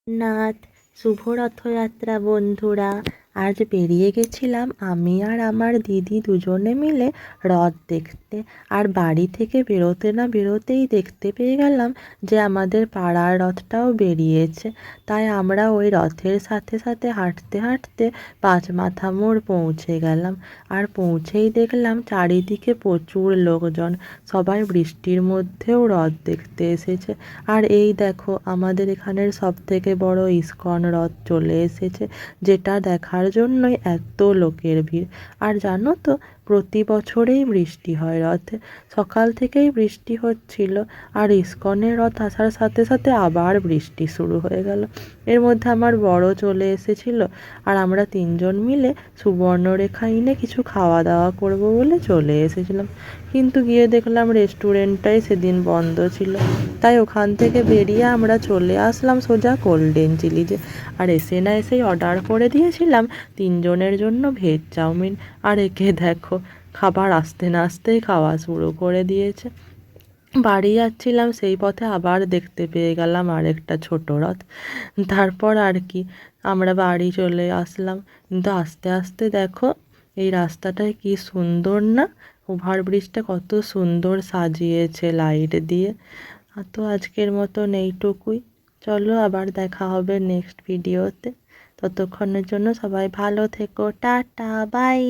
নাথ, শুভ রথযাত্রা বন্ধুরা। আজ বেরিয়ে গেছিলাম আমি আর আমার দিদি দুজনে মিলে রথ দেখতে। আর বাড়ি থেকে বেরোতে না বেরোতেই দেখতে পেয়ে গেলাম যে আমাদের পাড়ার রথটাও বেরিয়েছে। তাই আমরা ওই রথের সাথে সাথে হাঁটতে হাঁটতে পাঁচ মাথা মোড় পৌঁছে গেলাম। আর পৌঁছেই দেখলাম চারিদিকে প্রচুর লোকজন, সবাই বৃষ্টির মধ্যেও রথ দেখতে এসেছে। আর এই দেখো, আমাদের এখানের সবথেকে বড় ইস্কন রথ চলে এসেছে, যেটা দেখার জন্যই এত লোকের ভিড়। আর জানো তো, প্রতি বছরেই বৃষ্টি হয় রথে। সকাল থেকেই বৃষ্টি হচ্ছিল, আর ইস্কনের রথ আসার সাথে সাথে আবার বৃষ্টি শুরু হয়ে গেল। এর মধ্যে আমার বড় চলে এসেছিল, আর আমরা তিনজন মিলে সুবর্ণরেখা ইনে কিছু খাওয়া দাওয়া করব বলে চলে এসেছিলাম। কিন্তু গিয়ে দেখলাম রেস্টুরেন্টটাই সেদিন বন্ধ ছিল। তাই ওখান থেকে বেরিয়ে আমরা চলে আসলাম সোজা গোল্ডেন চিলিজে। আর এসে না এসেই অর্ডার করে দিয়েছিলাম তিনজনের জন্য ভেজ চাউমিন। আর একে দেখো, খাবার আসতে না আসতেই খাওয়া শুরু করে দিয়েছে। বাড়ি যাচ্ছিলাম, সেই পথে আবার দেখতে পেয়ে গেলাম আরেকটা ছোট রথ। তারপর আর কি, আমরা বাড়ি চলে আসলাম। কিন্তু আস্তে আস্তে দেখো, এই রাস্তাটায় কি সুন্দর না, ওভারব্রিজটা কত সুন্দর সাজিয়েছে লাইট দিয়ে। তো আজকের মতন এইটুকুই। চলো, আবার দেখা হবে নেক্সট ভিডিওতে। ততক্ষণের জন্য সবাই ভালো থেকো, টাটা, বাই।